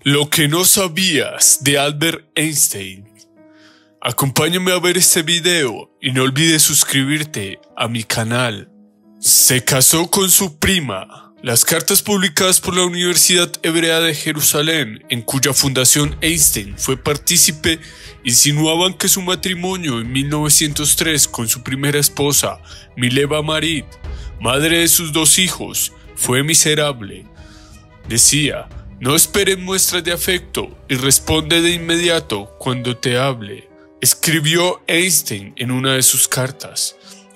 Lo que no sabías de Albert Einstein. Acompáñame a ver este video y no olvides suscribirte a mi canal. Se casó con su prima. Las cartas publicadas por la Universidad Hebrea de Jerusalén, en cuya fundación Einstein fue partícipe, insinuaban que su matrimonio en 1903 con su primera esposa, Mileva Marit, madre de sus dos hijos, fue miserable. Decía: no esperen muestras de afecto y responde de inmediato cuando te hable, escribió Einstein en una de sus cartas.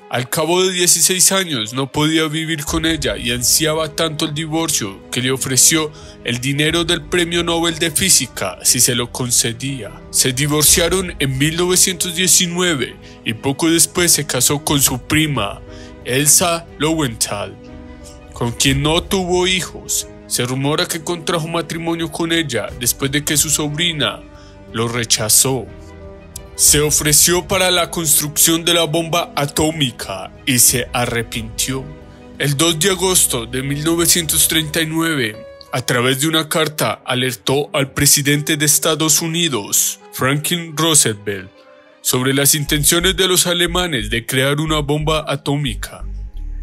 Al cabo de 16 años no podía vivir con ella y ansiaba tanto el divorcio que le ofreció el dinero del Premio Nobel de Física si se lo concedía. Se divorciaron en 1919 y poco después se casó con su prima, Elsa Lowenthal, con quien no tuvo hijos. Se rumora que contrajo matrimonio con ella después de que su sobrina lo rechazó. Se ofreció para la construcción de la bomba atómica y se arrepintió. El 2 de agosto de 1939, a través de una carta, alertó al presidente de Estados Unidos, Franklin Roosevelt, sobre las intenciones de los alemanes de crear una bomba atómica.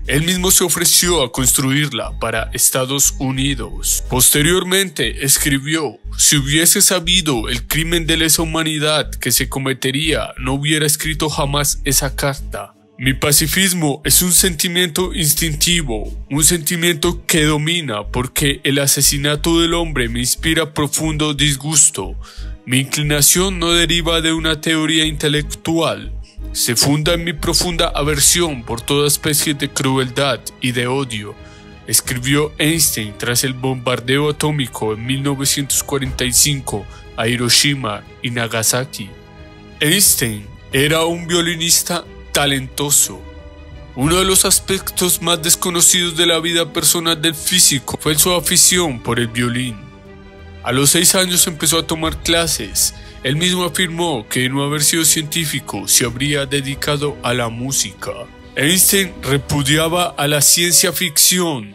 Él mismo se ofreció a construirla para Estados Unidos. Posteriormente escribió: si hubiese sabido el crimen de lesa humanidad que se cometería, no hubiera escrito jamás esa carta. Mi pacifismo es un sentimiento instintivo, un sentimiento que domina porque el asesinato del hombre me inspira profundo disgusto. Mi inclinación no deriva de una teoría intelectual. Se funda en mi profunda aversión por toda especie de crueldad y de odio, escribió Einstein tras el bombardeo atómico en 1945 a Hiroshima y Nagasaki. Einstein era un violinista talentoso. Uno de los aspectos más desconocidos de la vida personal del físico fue su afición por el violín. A los 6 años empezó a tomar clases. Él mismo afirmó que de no haber sido científico se habría dedicado a la música. Einstein repudiaba a la ciencia ficción.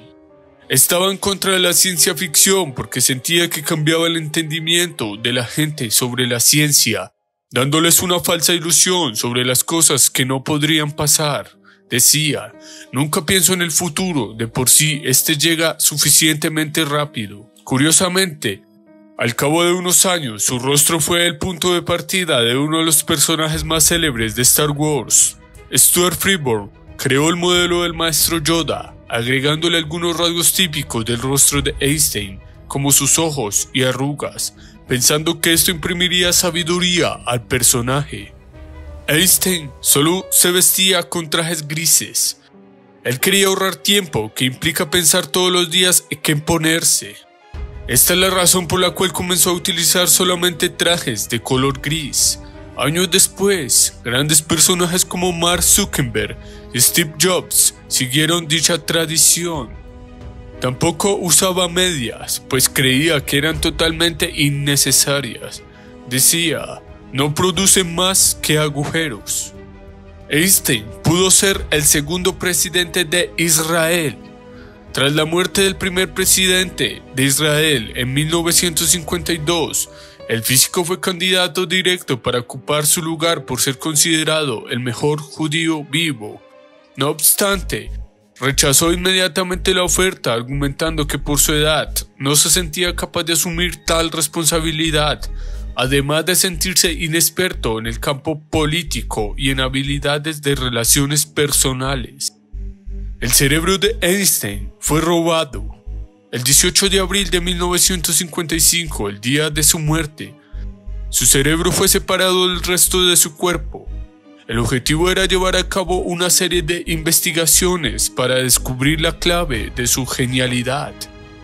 Estaba en contra de la ciencia ficción porque sentía que cambiaba el entendimiento de la gente sobre la ciencia, dándoles una falsa ilusión sobre las cosas que no podrían pasar. Decía: nunca pienso en el futuro, de por sí este llega suficientemente rápido. Curiosamente, al cabo de unos años, su rostro fue el punto de partida de uno de los personajes más célebres de Star Wars. Stuart Freeborn creó el modelo del maestro Yoda, agregándole algunos rasgos típicos del rostro de Einstein, como sus ojos y arrugas, pensando que esto imprimiría sabiduría al personaje. Einstein solo se vestía con trajes grises. Él quería ahorrar tiempo, que implica pensar todos los días en qué ponerse. Esta es la razón por la cual comenzó a utilizar solamente trajes de color gris. Años después, grandes personajes como Mark Zuckerberg y Steve Jobs siguieron dicha tradición. Tampoco usaba medias, pues creía que eran totalmente innecesarias. Decía: no producen más que agujeros. Einstein pudo ser el segundo presidente de Israel. Tras la muerte del primer presidente de Israel en 1952, el físico fue candidato directo para ocupar su lugar por ser considerado el mejor judío vivo. No obstante, rechazó inmediatamente la oferta, argumentando que por su edad no se sentía capaz de asumir tal responsabilidad, además de sentirse inexperto en el campo político y en habilidades de relaciones personales. El cerebro de Einstein fue robado. El 18 de abril de 1955, el día de su muerte, su cerebro fue separado del resto de su cuerpo. El objetivo era llevar a cabo una serie de investigaciones para descubrir la clave de su genialidad.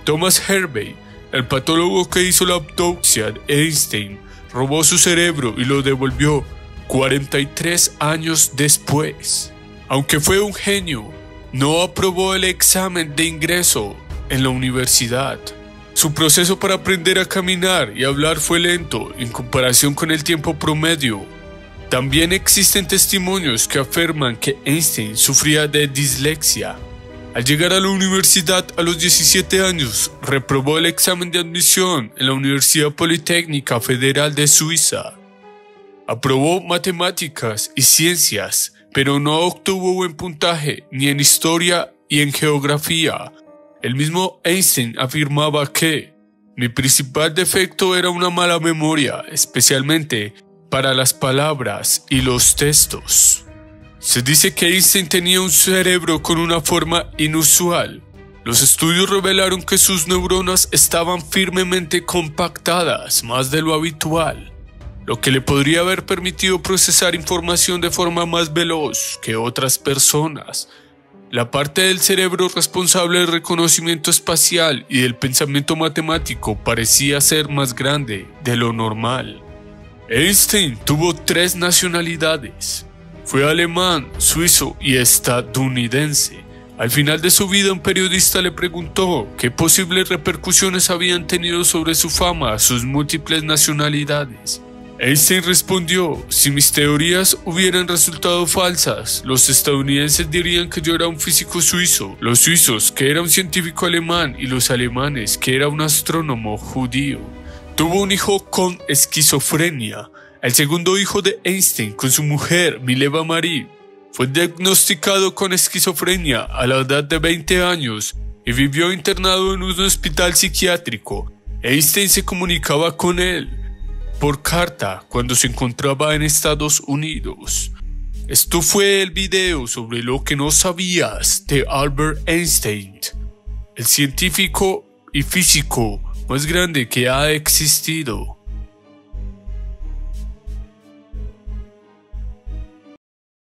Thomas Hervey, el patólogo que hizo la autopsia de Einstein, robó su cerebro y lo devolvió 43 años después. Aunque fue un genio, no aprobó el examen de ingreso en la universidad. Su proceso para aprender a caminar y hablar fue lento en comparación con el tiempo promedio. También existen testimonios que afirman que Einstein sufría de dislexia. Al llegar a la universidad a los 17 años, reprobó el examen de admisión en la Universidad Politécnica Federal de Suiza. Aprobó matemáticas y ciencias, pero no obtuvo buen puntaje ni en historia y en geografía. El mismo Einstein afirmaba que mi principal defecto era una mala memoria, especialmente para las palabras y los textos. Se dice que Einstein tenía un cerebro con una forma inusual. Los estudios revelaron que sus neuronas estaban firmemente compactadas, más de lo habitual, lo que le podría haber permitido procesar información de forma más veloz que otras personas. La parte del cerebro responsable del reconocimiento espacial y del pensamiento matemático parecía ser más grande de lo normal. Einstein tuvo 3 nacionalidades. Fue alemán, suizo y estadounidense. Al final de su vida, un periodista le preguntó qué posibles repercusiones habían tenido sobre su fama sus múltiples nacionalidades. Einstein respondió: si mis teorías hubieran resultado falsas, los estadounidenses dirían que yo era un físico suizo, los suizos que era un científico alemán y los alemanes que era un astrónomo judío. Tuvo un hijo con esquizofrenia. El segundo hijo de Einstein, con su mujer Mileva Marie, fue diagnosticado con esquizofrenia a la edad de 20 años y vivió internado en un hospital psiquiátrico. Einstein se comunicaba con él por carta cuando se encontraba en Estados Unidos. Esto fue el video sobre lo que no sabías de Albert Einstein, el científico y físico más grande que ha existido.